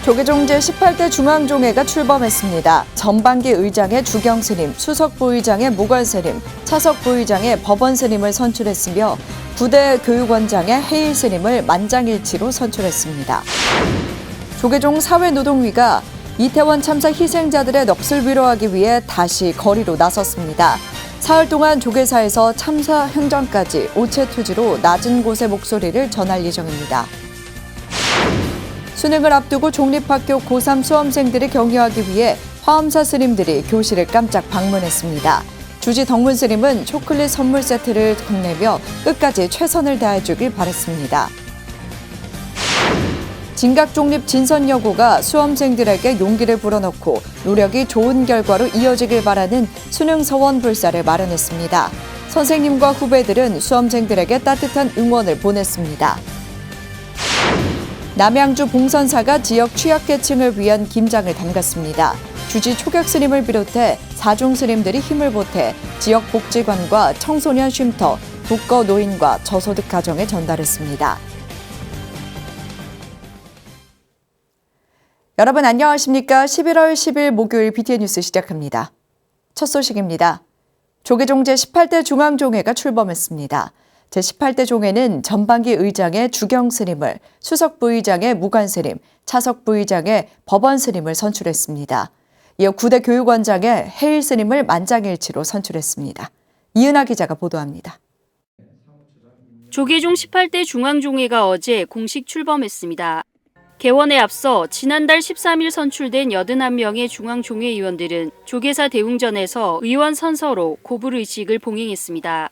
조계종 제18대 중앙종회가 출범했습니다. 전반기 의장의 주경스님, 수석부의장의 무관스님, 차석부의장의 법원스님을 선출했으며 부대 교육원장의 해일스님을 만장일치로 선출했습니다. 조계종 사회노동위가 이태원 참사 희생자들의 넋을 위로하기 위해 다시 거리로 나섰습니다. 사흘 동안 조계사에서 참사 행전까지 오체투지로 낮은 곳의 목소리를 전할 예정입니다. 수능을 앞두고 종립학교 고3 수험생들이 격려하기 위해 화엄사 스님들이 교실을 깜짝 방문했습니다. 주지 덕문 스님은 초콜릿 선물 세트를 건네며 끝까지 최선을 다해주길 바랬습니다. 진각종립 진선여고가 수험생들에게 용기를 불어넣고 노력이 좋은 결과로 이어지길 바라는 수능 서원 불사를 마련했습니다. 선생님과 후배들은 수험생들에게 따뜻한 응원을 보냈습니다. 남양주 봉선사가 지역 취약계층을 위한 김장을 담갔습니다. 주지 초격 스님을 비롯해 사중 스님들이 힘을 보태 지역 복지관과 청소년 쉼터, 독거 노인과 저소득 가정에 전달했습니다. 여러분 안녕하십니까? 11월 10일 목요일 BTN 뉴스 시작합니다. 첫 소식입니다. 조계종 제18대 중앙종회가 출범했습니다. 제18대 종회는 전반기 의장의 주경스님을, 수석부의장의 무관스님, 차석부의장의 법원스님을 선출했습니다. 이어 구대 교육원장의 해일스님을 만장일치로 선출했습니다. 이은하 기자가 보도합니다. 조계종 18대 중앙종회가 어제 공식 출범했습니다. 개원에 앞서 지난달 13일 선출된 81명의 중앙종회 의원들은 조계사 대웅전에서 의원 선서로 고불의식을 봉행했습니다.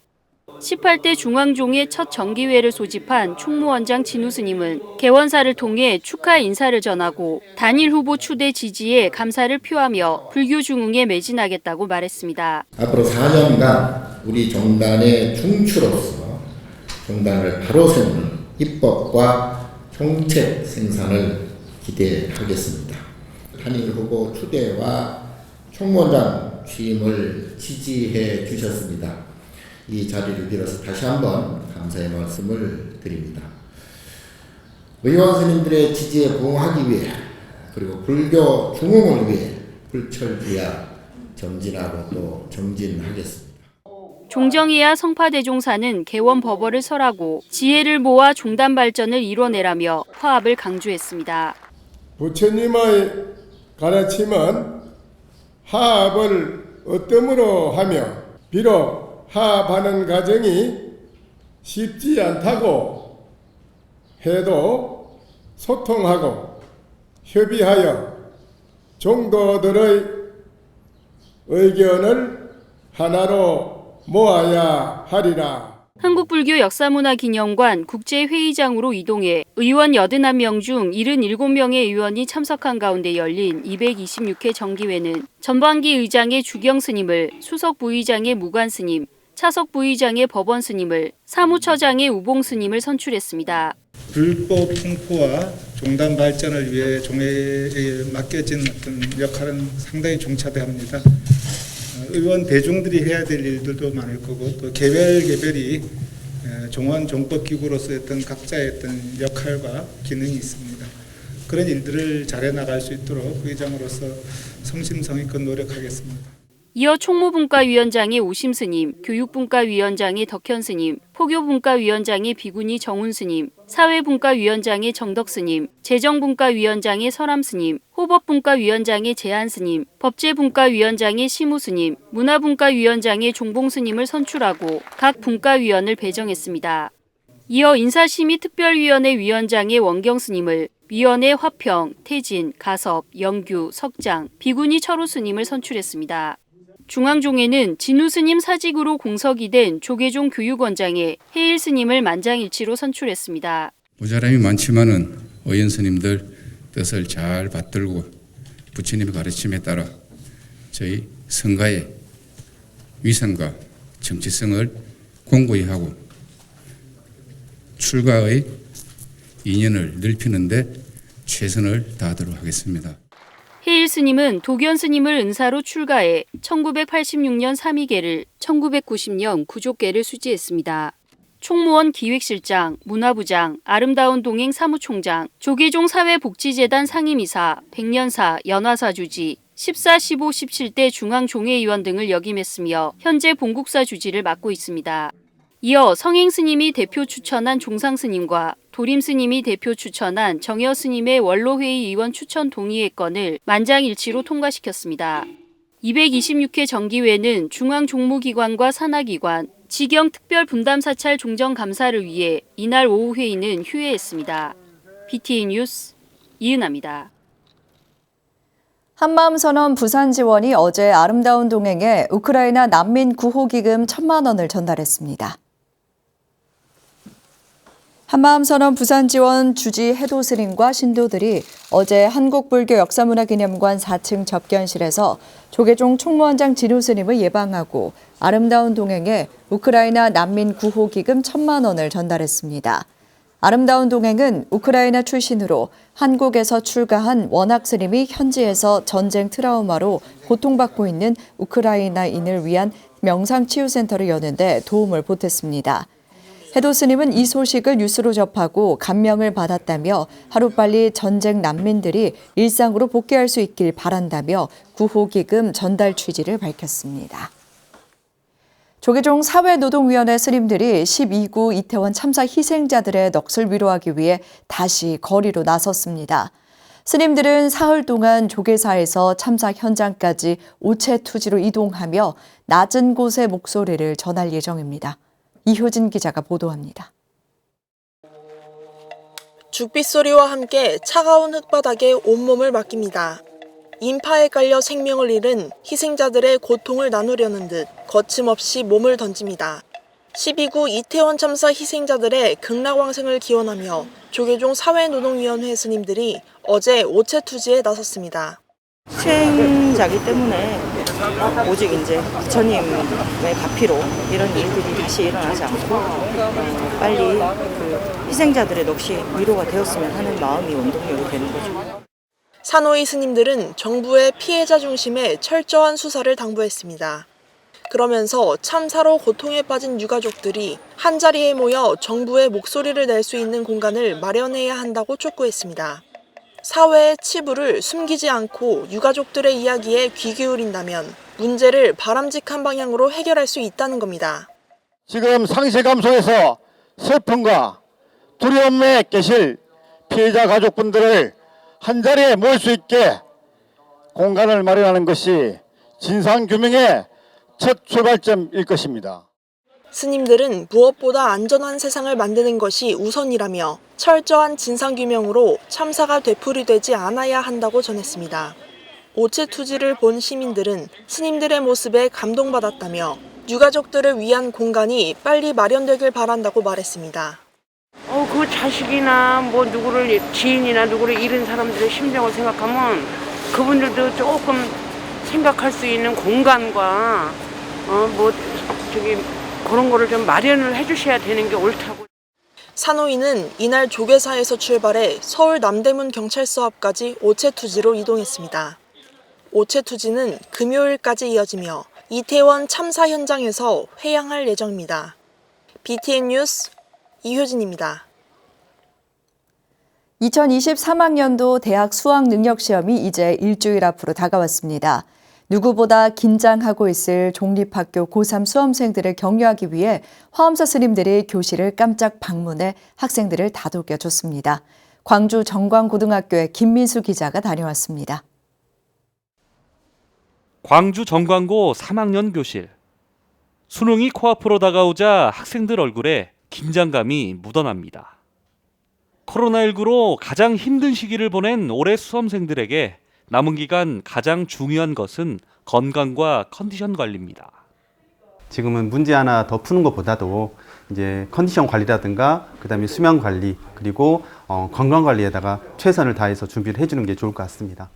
18대 중앙종회 첫 정기회를 소집한 총무원장 진우 스님은 개원사를 통해 축하 인사를 전하고 단일 후보 추대 지지에 감사를 표하며 불교 중흥에 매진하겠다고 말했습니다. 앞으로 4년간 우리 종단의 중추로서 종단을 바로 세우는 입법과 정책 생산을 기대하겠습니다. 단일 후보 추대와 총무원장 취임을 지지해 주셨습니다. 이 자리를 빌어서 다시 한번 감사의 말씀을 드립니다. 의원 스님들의 지지에 부응하기 위해 그리고 불교 중흥을 위해 불철주야 정진하고 또 정진하겠습니다. 종정이야 성파대종사는 개원 법어를 설하고 지혜를 모아 종단 발전을 이뤄내라며 화합을 강조했습니다. 부처님의 가르침은 화합을 어뜸으로 하며 비록 화합하는 과정이 쉽지 않다고 해도 소통하고 협의하여 종도들의 의견을 하나로 모아야 하리라. 한국불교역사문화기념관 국제회의장으로 이동해 의원 81명 중 77명의 의원이 참석한 가운데 열린 226회 정기회는 전반기 의장의 주경스님을, 수석부의장의 무관스님, 차석부의장의 법원스님을, 사무처장의 우봉스님을 선출했습니다. 불법 홍포와 종단 발전을 위해 종회에 맡겨진 어떤 역할은 상당히 중차대합니다. 의원 대중들이 해야 될 일들도 많을 거고 또 개별이 종원 종법기구로서 어떤 각자의 어떤 역할과 기능이 있습니다. 그런 일들을 잘해 나갈 수 있도록 의장으로서 성심성의껏 노력하겠습니다. 이어 총무분과위원장의 오심스님, 교육분과위원장의 덕현스님, 포교분과위원장의 비구니 정훈스님, 사회분과위원장의 정덕스님, 재정분과위원장의 설암스님, 호법분과위원장의 재한스님, 법제분과위원장의 시무스님, 문화분과위원장의 종봉스님을 선출하고 각 분과위원을 배정했습니다. 이어 인사심의특별위원회 위원장의 원경스님을, 위원회 화평, 태진, 가섭, 영규, 석장, 비구니 철호스님을 선출했습니다. 중앙종회는 진우 스님 사직으로 공석이 된 조계종 교육원장의 해일 스님을 만장일치로 선출했습니다. 모자람이 많지만은 의원 스님들 뜻을 잘 받들고 부처님의 가르침에 따라 저희 성가의 위선과 정치성을 공고히 하고 출가의 인연을 넓히는 데 최선을 다하도록 하겠습니다. 해일 스님은 도견 스님을 은사로 출가해 1986년 삼위계를, 1990년 구족계를 수지했습니다. 총무원 기획실장, 문화부장, 아름다운 동행 사무총장, 조계종 사회복지재단 상임이사, 백년사, 연화사 주지, 14, 15, 17대 중앙종회의원 등을 역임했으며 현재 본국사 주지를 맡고 있습니다. 이어 성행스님이 대표 추천한 종상스님과 도림스님이 대표 추천한 정여스님의 원로회의 의원 추천 동의회 건을 만장일치로 통과시켰습니다. 226회 정기회는 중앙종무기관과 산하기관, 지경특별분담사찰 종정감사를 위해 이날 오후 회의는 휴회했습니다. BTN 뉴스 이은아입니다. 한마음선언 부산지원이 어제 아름다운 동행에 우크라이나 난민 구호기금 1,000만 원을 전달했습니다. 한마음선언 부산지원 주지 해도스님과 신도들이 어제 한국불교역사문화기념관 4층 접견실에서 조계종 총무원장 진호스님을 예방하고 아름다운 동행에 우크라이나 난민 구호기금 1,000만 원을 전달했습니다. 아름다운 동행은 우크라이나 출신으로 한국에서 출가한 원학스님이 현지에서 전쟁 트라우마로 고통받고 있는 우크라이나인을 위한 명상치유센터를 여는 데 도움을 보탰습니다. 해도스님은 이 소식을 뉴스로 접하고 감명을 받았다며 하루빨리 전쟁 난민들이 일상으로 복귀할 수 있길 바란다며 구호기금 전달 취지를 밝혔습니다. 조계종 사회노동위원회 스님들이 12구 이태원 참사 희생자들의 넋을 위로하기 위해 다시 거리로 나섰습니다. 스님들은 사흘 동안 조계사에서 참사 현장까지 오체투지로 이동하며 낮은 곳의 목소리를 전할 예정입니다. 이효진 기자가 보도합니다. 죽빗소리와 함께 차가운 흙바닥에 온몸을 맡깁니다. 인파에 깔려 생명을 잃은 희생자들의 고통을 나누려는 듯 거침없이 몸을 던집니다. 12구 이태원 참사 희생자들의 극락왕생을 기원하며 조계종 사회노동위원회 스님들이 어제 오체투지에 나섰습니다. 희생자기 때문에 오직 이제 부처님의 가피로 이런 일들이 다시 일어나지 않고 빨리 그 희생자들의 넋이 위로가 되었으면 하는 마음이 원동력이 되는 거죠. 산호이 스님들은 정부의 피해자 중심의 철저한 수사를 당부했습니다. 그러면서 참사로 고통에 빠진 유가족들이 한자리에 모여 정부의 목소리를 낼 수 있는 공간을 마련해야 한다고 촉구했습니다. 사회의 치부를 숨기지 않고 유가족들의 이야기에 귀 기울인다면 문제를 바람직한 방향으로 해결할 수 있다는 겁니다. 지금 상세 감소에서 슬픔과 두려움에 계실 피해자 가족분들을 한자리에 모일 수 있게 공간을 마련하는 것이 진상규명의 첫 출발점일 것입니다. 스님들은 무엇보다 안전한 세상을 만드는 것이 우선이라며 철저한 진상규명으로 참사가 되풀이되지 않아야 한다고 전했습니다. 오체투지를 본 시민들은 스님들의 모습에 감동받았다며 유가족들을 위한 공간이 빨리 마련되길 바란다고 말했습니다. 그 자식이나 뭐 누구를 지인이나 누구를 잃은 사람들의 심정을 생각하면 그분들도 조금 생각할 수 있는 공간과 그런 거를 좀 마련을 해주셔야 되는 게 옳다고. 산호인은 이날 조계사에서 출발해 서울 남대문 경찰서 앞까지 오체투지로 이동했습니다. 오체투지는 금요일까지 이어지며 이태원 참사 현장에서 회양할 예정입니다. BTN 뉴스 이효진입니다. 2023학년도 대학 수학능력시험이 이제 일주일 앞으로 다가왔습니다. 누구보다 긴장하고 있을 종립학교 고3 수험생들을 격려하기 위해 화엄사 스님들이 교실을 깜짝 방문해 학생들을 다독여줬습니다. 광주 정광고등학교의 김민수 기자가 다녀왔습니다. 광주 정광고 3학년 교실. 수능이 코앞으로 다가오자 학생들 얼굴에 긴장감이 묻어납니다. 코로나19로 가장 힘든 시기를 보낸 올해 수험생들에게 남은 기간 가장 중요한 것은 건강과 컨디션 관리입니다. 지금은 문제 하나 더 푸는 것보다도 이제 컨디션 관리라든가 그다음에 수면 관리 그리고 건강 관리에다가 최선을 다해서 준비를 해주는 게 좋을 것 같습니다.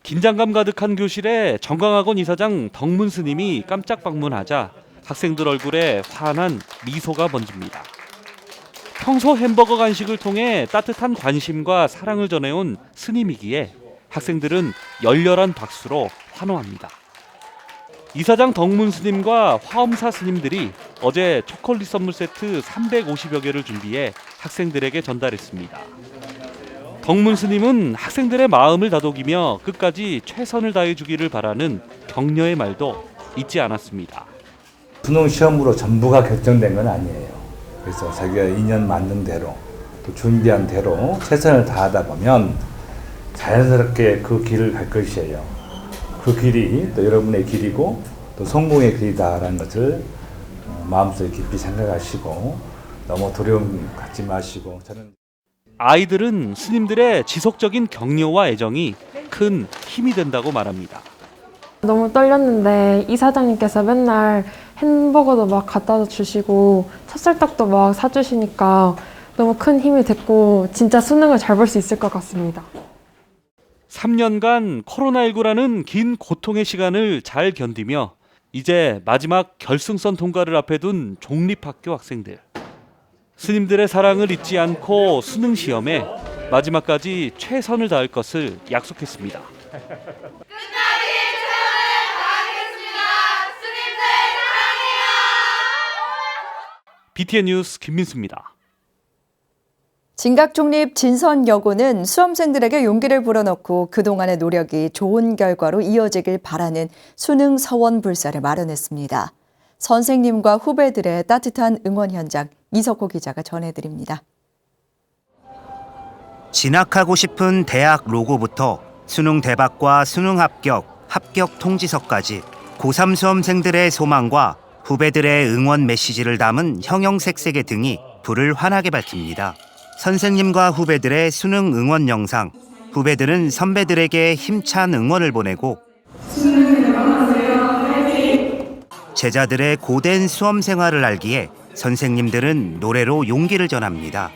긴장감 가득한 교실에 정광학원 이사장 덕문 스님이 깜짝 방문하자 학생들 얼굴에 환한 미소가 번집니다. 평소 햄버거 간식을 통해 따뜻한 관심과 사랑을 전해온 스님이기에 학생들은 열렬한 박수로 환호합니다. 이사장 덕문 스님과 화엄사 스님들이 어제 초콜릿 선물 세트 350여 개를 준비해 학생들에게 전달했습니다. 덕문 스님은 학생들의 마음을 다독이며 끝까지 최선을 다해주기를 바라는 격려의 말도 잊지 않았습니다. 수능 시험으로 전부가 결정된 건 아니에요. 그래서 자기가 인연 맞는 대로 또 준비한 대로 최선을 다하다 보면 자연스럽게 그 길을 갈 것이에요. 그 길이 또 여러분의 길이고 또 성공의 길이다라는 것을 마음속에 깊이 생각하시고 너무 두려움 갖지 마시고 저는 아이들은 스님들의 지속적인 격려와 애정이 큰 힘이 된다고 말합니다. 너무 떨렸는데 이사장님께서 맨날 햄버거도 막 갖다 주시고 찹쌀떡도 막 사주시니까 너무 큰 힘이 됐고 진짜 수능을 잘 볼 수 있을 것 같습니다. 3년간 코로나19라는 긴 고통의 시간을 잘 견디며 이제 마지막 결승선 통과를 앞에 둔 종립학교 학생들. 스님들의 사랑을 잊지 않고 수능 시험에 마지막까지 최선을 다할 것을 약속했습니다. BTN 뉴스 김민수입니다. 진각종립 진선여고는 수험생들에게 용기를 불어넣고 그동안의 노력이 좋은 결과로 이어지길 바라는 수능 서원 불사를 마련했습니다. 선생님과 후배들의 따뜻한 응원 현장 이석호 기자가 전해드립니다. 진학하고 싶은 대학 로고부터 수능 대박과 수능 합격, 합격 통지서까지 고3 수험생들의 소망과 후배들의 응원 메시지를 담은 형형색색의 등이 불을 환하게 밝힙니다. 선생님과 후배들의 수능 응원 영상, 후배들은 선배들에게 힘찬 응원을 보내고 제자들의 고된 수험 생활을 알기에 선생님들은 노래로 용기를 전합니다.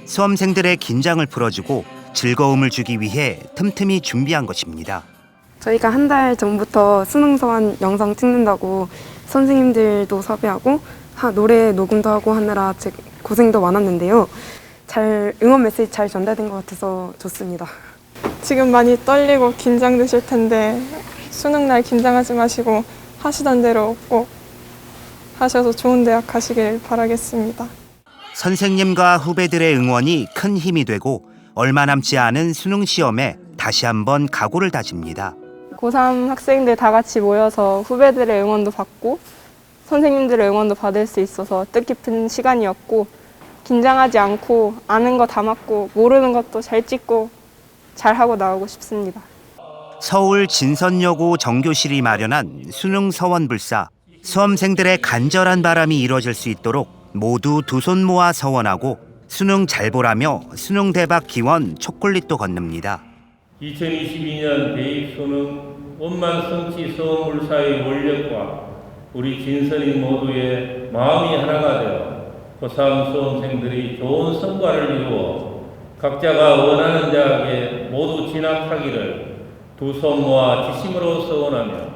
수험생들의 긴장을 풀어주고 즐거움을 주기 위해 틈틈이 준비한 것입니다. 저희가 한 달 전부터 수능 서원 영상 찍는다고 선생님들도 섭외하고 노래 녹음도 하고 하느라 고생도 많았는데요. 응원 메시지 잘 전달된 것 같아서 좋습니다. 지금 많이 떨리고 긴장되실 텐데 수능날 긴장하지 마시고 하시던 대로 꼭 하셔서 좋은 대학 가시길 바라겠습니다. 선생님과 후배들의 응원이 큰 힘이 되고 얼마 남지 않은 수능 시험에 다시 한번 각오를 다집니다. 고3 학생들 다 같이 모여서 후배들의 응원도 받고 선생님들의 응원도 받을 수 있어서 뜻깊은 시간이었고 긴장하지 않고 아는 거 다 맞고 모르는 것도 잘 찍고 잘하고 나오고 싶습니다. 서울 진선여고 정교실이 마련한 수능 서원불사. 수험생들의 간절한 바람이 이뤄질 수 있도록 모두 두 손 모아 서원하고 수능 잘 보라며 수능 대박 기원 초콜릿도 건넵니다. 2022년 대입 수능 원만 성취 서원불사의 원력과 우리 진선인 모두의 마음이 하나가 되어 고3 수험생들이 좋은 성과를 이루어 각자가 원하는 대학에 모두 진학하기를 두 손 모아 지심으로 서원하며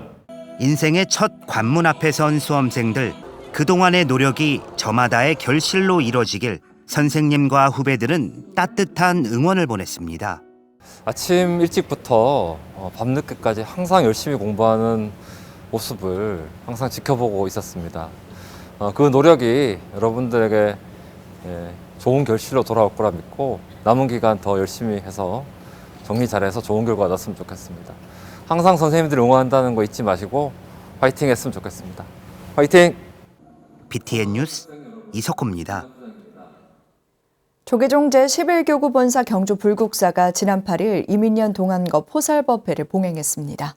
인생의 첫 관문 앞에 선 수험생들, 그동안의 노력이 저마다의 결실로 이뤄지길 선생님과 후배들은 따뜻한 응원을 보냈습니다. 아침 일찍부터 밤늦게까지 항상 열심히 공부하는 모습을 항상 지켜보고 있었습니다. 그 노력이 여러분들에게 좋은 결실로 돌아올 거라 믿고 남은 기간 더 열심히 해서 정리 잘해서 좋은 결과 얻었으면 좋겠습니다. 항상 선생님들이 응원한다는 거 잊지 마시고 화이팅 했으면 좋겠습니다. 화이팅! BTN 뉴스 이석호입니다. 조계종 제11교구 본사 경주 불국사가 지난 8일 이민년 동안거 포살법회를 봉행했습니다.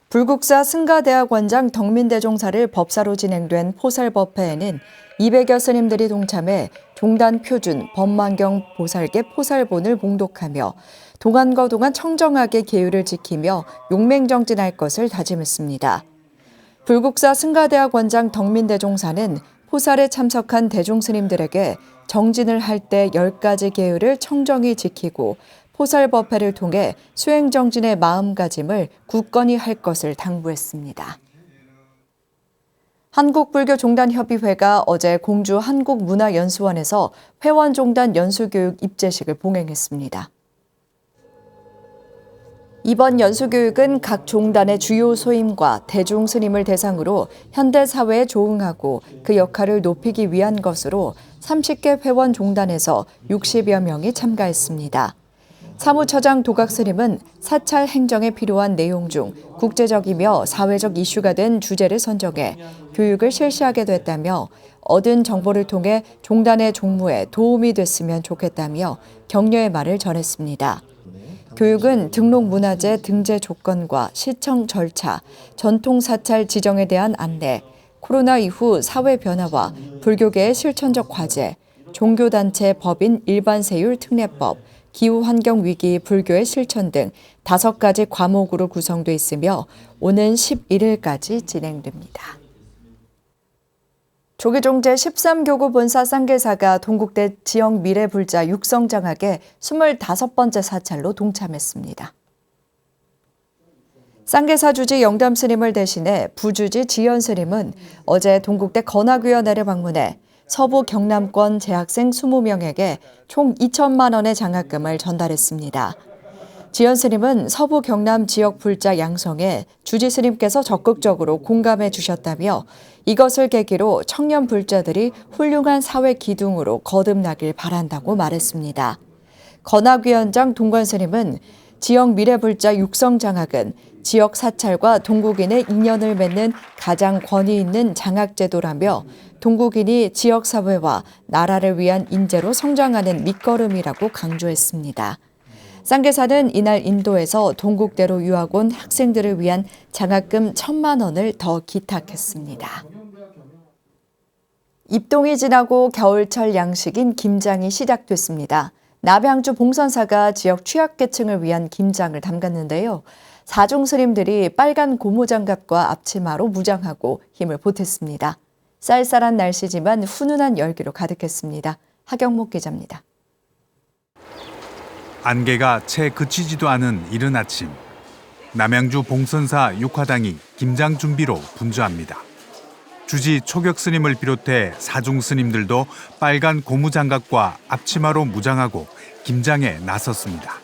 불국사 승가대학원장 덕민대종사를 법사로 진행된 포살법회에는 200여 스님들이 동참해 종단 표준 법만경 보살계 포살본을 봉독하며 동안거 동안 청정하게 계율을 지키며 용맹정진할 것을 다짐했습니다. 불국사 승가대학원장 덕민대종사는 포살에 참석한 대종스님들에게 정진을 할 때 10가지 계율을 청정히 지키고 포살법회를 통해 수행정진의 마음가짐을 굳건히 할 것을 당부했습니다. 한국불교종단협의회가 어제 공주 한국문화연수원에서 회원종단 연수교육 입제식을 봉행했습니다. 이번 연수교육은 각 종단의 주요 소임과 대중 스님을 대상으로 현대 사회에 조응하고 그 역할을 높이기 위한 것으로 30개 회원 종단에서 60여 명이 참가했습니다. 사무처장 도각 스님은 사찰 행정에 필요한 내용 중 국제적이며 사회적 이슈가 된 주제를 선정해 교육을 실시하게 됐다며 얻은 정보를 통해 종단의 종무에 도움이 됐으면 좋겠다며 격려의 말을 전했습니다. 교육은 등록문화재 등재 조건과 시청 절차, 전통 사찰 지정에 대한 안내, 코로나 이후 사회 변화와 불교계의 실천적 과제, 종교단체 법인 일반세율 특례법, 기후환경위기 불교의 실천 등 5가지 과목으로 구성돼 있으며 오는 11일까지 진행됩니다. 조계종 제13교구 본사 쌍계사가 동국대 지역 미래불자 육성장학에 25번째 사찰로 동참했습니다. 쌍계사 주지 영담 스님을 대신해 부주지 지연 스님은 어제 동국대 건학위원회를 방문해 서부 경남권 재학생 20명에게 총 2천만 원의 장학금을 전달했습니다. 지연 스님은 서부 경남 지역 불자 양성에 주지 스님께서 적극적으로 공감해 주셨다며 이것을 계기로 청년 불자들이 훌륭한 사회 기둥으로 거듭나길 바란다고 말했습니다. 건학위원장 동관 스님은 지역 미래불자 육성장학은 지역 사찰과 동국인의 인연을 맺는 가장 권위 있는 장학제도라며 동국인이 지역사회와 나라를 위한 인재로 성장하는 밑거름이라고 강조했습니다. 쌍계사는 이날 인도에서 동국대로 유학 온 학생들을 위한 장학금 1,000만 원을 더 기탁했습니다. 입동이 지나고 겨울철 양식인 김장이 시작됐습니다. 남양주 봉선사가 지역 취약계층을 위한 김장을 담갔는데요. 사중 스님들이 빨간 고무장갑과 앞치마로 무장하고 힘을 보탰습니다. 쌀쌀한 날씨지만 훈훈한 열기로 가득했습니다. 하경목 기자입니다. 안개가 채 그치지도 않은 이른 아침, 남양주 봉선사 육화당이 김장 준비로 분주합니다. 주지 초격 스님을 비롯해 사중 스님들도 빨간 고무장갑과 앞치마로 무장하고 김장에 나섰습니다.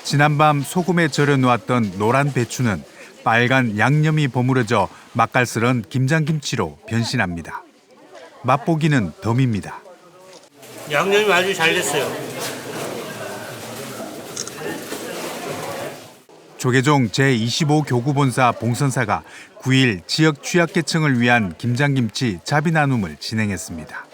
지난밤 소금에 절여 놓았던 노란 배추는 빨간 양념이 버무려져 맛깔스런 김장김치로 변신합니다. 맛보기는 덤입니다. 양념이 아주 잘 됐어요. 조계종 제25교구본사 봉선사가 9일 지역 취약계층을 위한 김장김치 자비 나눔을 진행했습니다.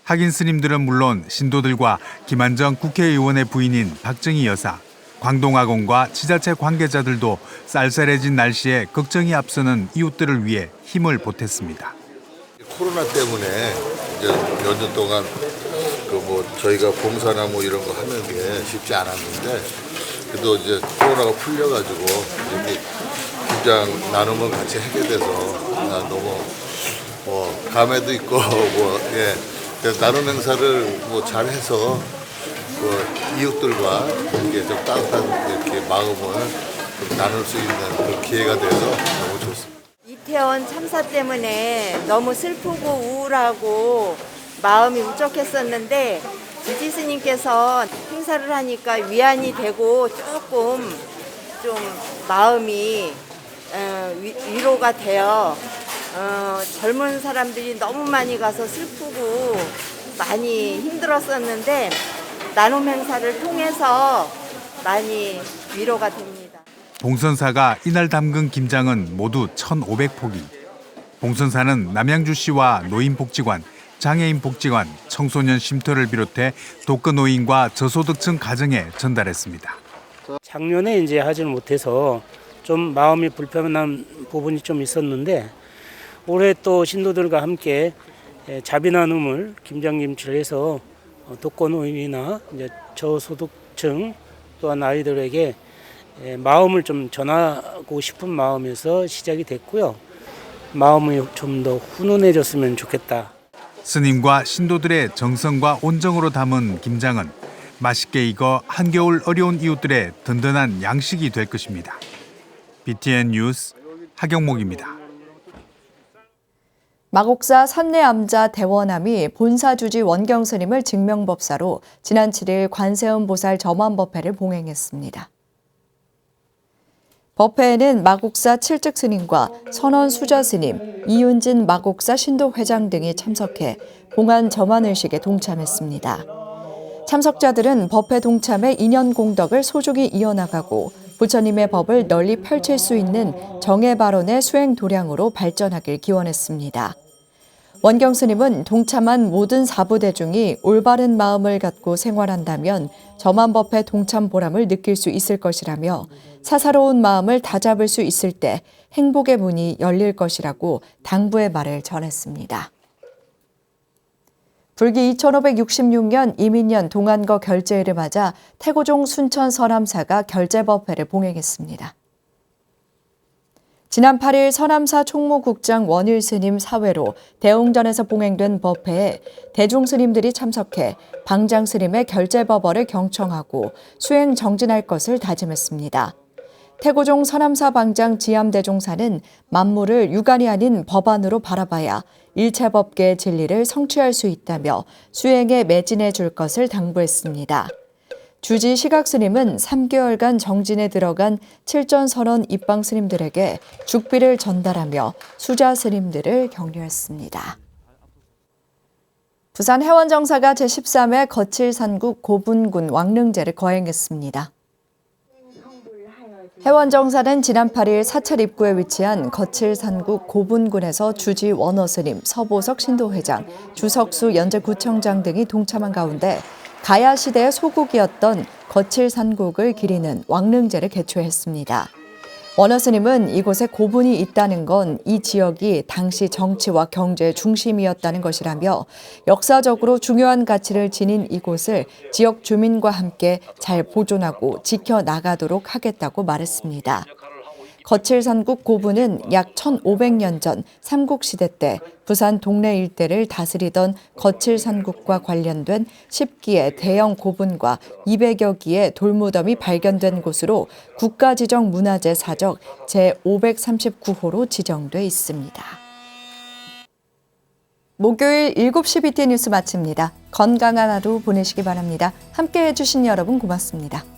학인 스님들은 물론 신도들과 김한정 국회의원의 부인인 박정희 여사, 광동아공과 지자체 관계자들도 쌀쌀해진 날씨에 걱정이 앞서는 이웃들을 위해 힘을 보탰습니다. 코로나 때문에 이제 몇 년 동안 저희가 봉사나 이런 거 하는 게 쉽지 않았는데 그래도 이제 코로나가 풀려가지고 이렇게 김장 나눔을 같이 하게 돼서 너무 감회도 있고 나눔 행사를 잘해서 이웃들과 이렇게 좀 따뜻한 이렇게 마음을 좀 나눌 수 있는 그런 기회가 돼서 너무 좋습니다. 이태원 참사 때문에 너무 슬프고 우울하고 마음이 울적했었는데 주지 스님께서 행사를 하니까 위안이 되고 조금 좀 마음이 위로가 돼요. 젊은 사람들이 너무 많이 가서 슬프고 많이 힘들었었는데 나눔 행사를 통해서 많이 위로가 됩니다. 봉선사가 이날 담근 김장은 모두 1,500포기. 봉선사는 남양주시와 노인복지관, 장애인복지관, 청소년 쉼터를 비롯해 독거노인과 저소득층 가정에 전달했습니다. 작년에 이제 하지는 못해서 좀 마음이 불편한 부분이 좀 있었는데 올해 또 신도들과 함께 자비 나눔을 김장김치를 해서 독거노인이나 이제 저소득층 또한 아이들에게 마음을 좀 전하고 싶은 마음에서 시작이 됐고요. 마음이 좀 더 훈훈해졌으면 좋겠다. 스님과 신도들의 정성과 온정으로 담은 김장은 맛있게 익어 한겨울 어려운 이웃들의 든든한 양식이 될 것입니다. BTN 뉴스 하경목입니다. 마곡사 산내암자 대원암이 본사주지 원경스님을 증명법사로 지난 7일 관세음보살 점안법회를 봉행했습니다. 법회에는 마곡사 칠즉스님과 선원 수자스님, 이윤진 마곡사 신도회장 등이 참석해 봉안 점안의식에 동참했습니다. 참석자들은 법회 동참의 인연 공덕을 소중히 이어나가고 부처님의 법을 널리 펼칠 수 있는 정해발언의 수행 도량으로 발전하길 기원했습니다. 원경스님은 동참한 모든 사부대중이 올바른 마음을 갖고 생활한다면 점안법회 동참 보람을 느낄 수 있을 것이라며 사사로운 마음을 다잡을 수 있을 때 행복의 문이 열릴 것이라고 당부의 말을 전했습니다. 불기 2566년 이민년 동안거 결제일을 맞아 태고종 순천 서남사가 결제법회를 봉행했습니다. 지난 8일 서남사 총무국장 원일스님 사회로 대웅전에서 봉행된 법회에 대중스님들이 참석해 방장스님의 결제법어를 경청하고 수행 정진할 것을 다짐했습니다. 태고종 서남사 방장 지암대종사는 만물을 유관이 아닌 법안으로 바라봐야 일체법계의 진리를 성취할 수 있다며 수행에 매진해 줄 것을 당부했습니다. 주지 시각스님은 3개월간 정진에 들어간 칠전선언 입방스님들에게 죽비를 전달하며 수자스님들을 격려했습니다. 부산 해원정사가 제13회 거칠산국 고분군 왕릉제를 거행했습니다. 해원정사는 지난 8일 사찰 입구에 위치한 거칠산국 고분군에서 주지 원어스님, 서보석 신도회장, 주석수 연제구청장 등이 동참한 가운데 가야시대의 소국이었던 거칠산국을 기리는 왕릉제를 개최했습니다. 원어스님은 이곳에 고분이 있다는 건 이 지역이 당시 정치와 경제의 중심이었다는 것이라며 역사적으로 중요한 가치를 지닌 이곳을 지역 주민과 함께 잘 보존하고 지켜나가도록 하겠다고 말했습니다. 거칠산국 고분은 약 1500년 전 삼국시대 때 부산 동래 일대를 다스리던 거칠산국과 관련된 10기의 대형 고분과 200여 기의 돌무덤이 발견된 곳으로 국가지정 문화재 사적 제539호로 지정돼 있습니다. 목요일 7시 BTN 뉴스 마칩니다. 건강한 하루 보내시기 바랍니다. 함께해 주신 여러분 고맙습니다.